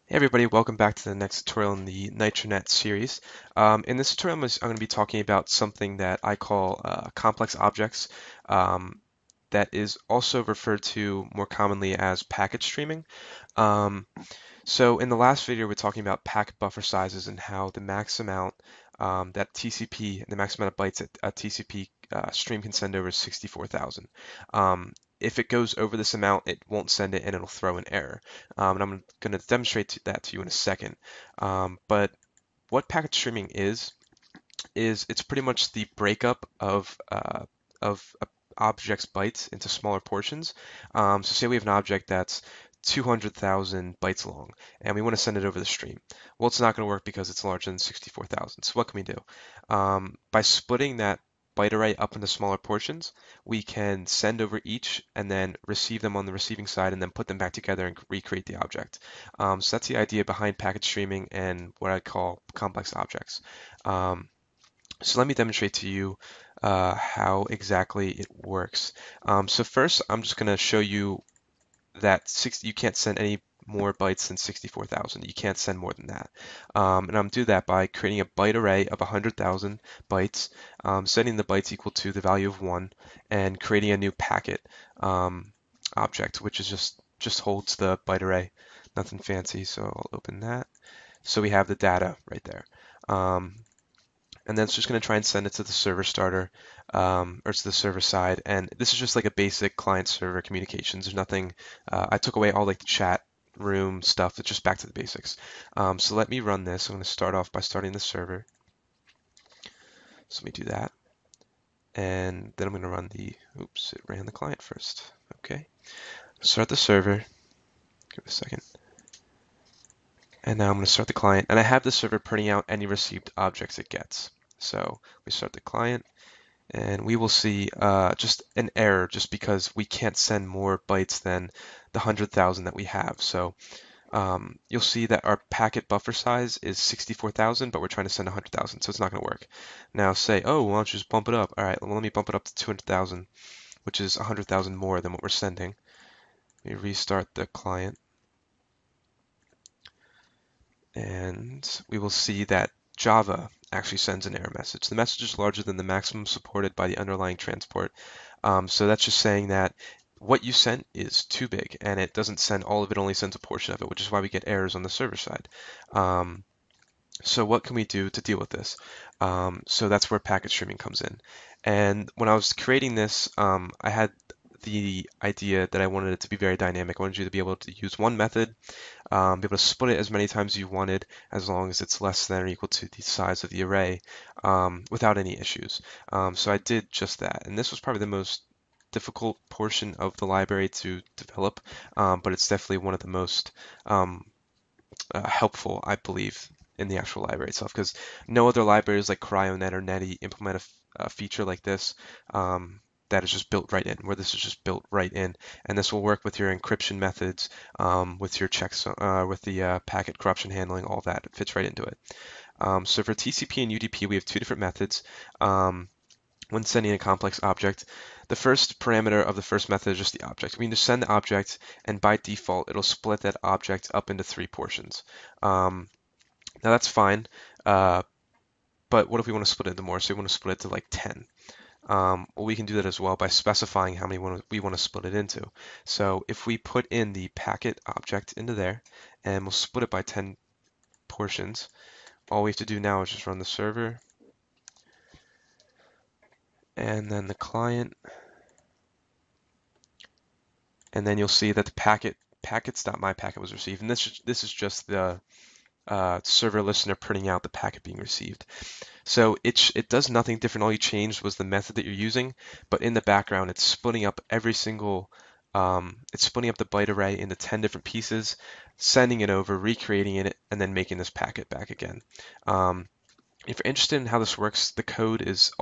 Hey everybody, welcome back to the next tutorial in the NitroNet series. In this tutorial, I'm going to be talking about something that I call complex objects, that is also referred to more commonly as packet streaming. Um, so in the last video, we're talking about packet buffer sizes and how the max amount that TCP, the max amount of bytes that a TCP stream can send over is 64,000. If it goes over this amount, it won't send it and it'll throw an error. And I'm going to demonstrate that to you in a second. But what packet streaming is it's pretty much the breakup of a object's bytes into smaller portions. So say we have an object that's 200,000 bytes long, and we want to send it over the stream. Well, it's not going to work because it's larger than 64,000. So what can we do? By splitting that byte array up into smaller portions, we can send over each and then receive them on the receiving side and then put them back together and recreate the object. So that's the idea behind packet streaming and what I call complex objects. So let me demonstrate to you how exactly it works. So first, I'm just going to show you that you can't send any more bytes than 64,000. You can't send more than that. And I'm going to do that by creating a byte array of 100,000 bytes, setting the bytes equal to the value of 1, and creating a new packet object, which is just holds the byte array. Nothing fancy, so I'll open that. So we have the data right there. And then it's just going to try and send it to the server starter, or to the server side. And this is just like a basic client-server communications. There's nothing, I took away all like the chat room stuff. It's just back to the basics. So let me run this. I'm going to start off by starting the server. So let me do that. And then I'm going to run oops, it ran the client first. Okay. Start the server. Give it a second. And now I'm going to start the client. And I have the server printing out any received objects it gets. So we start the client, and we will see just an error just because we can't send more bytes than the 100,000 that we have. So you'll see that our packet buffer size is 64,000, but we're trying to send 100,000, so it's not going to work. Now say, oh, why don't you just bump it up? All right, well, let me bump it up to 200,000, which is 100,000 more than what we're sending. Let me restart the client, and we will see that Java actually sends an error message. The message is larger than the maximum supported by the underlying transport. So that's just saying that what you sent is too big, and it doesn't send all of it, only sends a portion of it, which is why we get errors on the server side. So what can we do to deal with this? So that's where packet streaming comes in. And when I was creating this, I had the idea that I wanted it to be very dynamic. I wanted you to be able to use one method, be able to split it as many times as you wanted, as long as it's less than or equal to the size of the array, without any issues. So I did just that. And this was probably the most difficult portion of the library to develop, but it's definitely one of the most helpful, I believe, in the actual library itself, because no other libraries like CryoNet or Netty implement a feature like this. That is just built right in, where this is just built right in. And this will work with your encryption methods, with your checks, with the packet corruption handling, all that. It fits right into it. So for TCP and UDP, we have two different methods. When sending a complex object, the first parameter of the first method is just the object. We can just send the object, and by default, it'll split that object up into 3 portions. Now that's fine, but what if we want to split it into more? So we want to split it to like 10. Well, we can do that as well by specifying how many we want to split it into. So if we put in the packet object into there, and we'll split it by 10 portions, all we have to do now is just run the server, and then the client, and then you'll see that the packets.myPacket was received, and this is just the server listener printing out the packet being received. So it does nothing different. All you changed was the method that you're using, but in the background, it's splitting up every single, it's splitting up the byte array into 10 different pieces, sending it over, recreating it, and then making this packet back again. If you're interested in how this works, the code is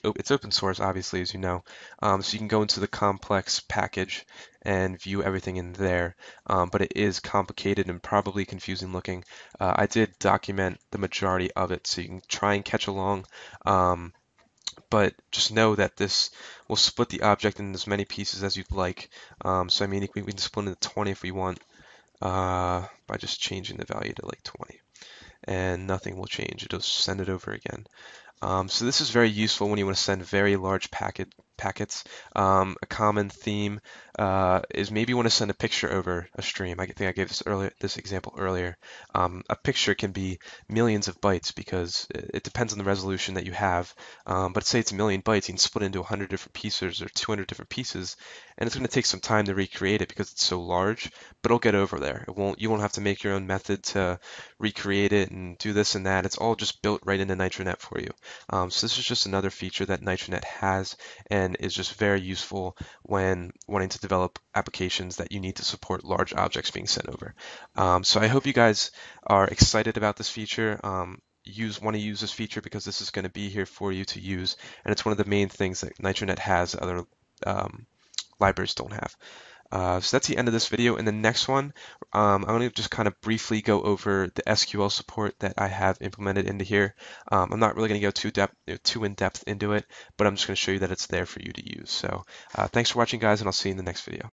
it's open source, obviously, as you know. So you can go into the complex package and view everything in there. But it is complicated and probably confusing looking. I did document the majority of it, so you can try and catch along. But just know that this will split the object into as many pieces as you'd like. So I mean, we can split it into 20 if we want. by just changing the value to like 20, and nothing will change. It'll send it over again. So this is very useful when you want to send very large packets. A common theme is maybe you want to send a picture over a stream. I think I gave this example earlier. A picture can be millions of bytes because it depends on the resolution that you have. But say it's a million bytes, you can split it into 100 different pieces or 200 different pieces, and it's going to take some time to recreate it because it's so large. But it'll get over there. You won't have to make your own method to recreate it and do this and that. It's all just built right into NitroNet for you. So this is just another feature that NitroNet has and is just very useful when wanting to develop applications that you need to support large objects being sent over. So I hope you guys are excited about this feature. Want to use this feature because this is going to be here for you to use, and it's one of the main things that NitroNet has that other libraries don't have. So that's the end of this video. In the next one, I'm going to just kind of briefly go over the SQL support that I have implemented into here. I'm not really going to go too in depth into it, but I'm just going to show you that it's there for you to use. So thanks for watching, guys, and I'll see you in the next video.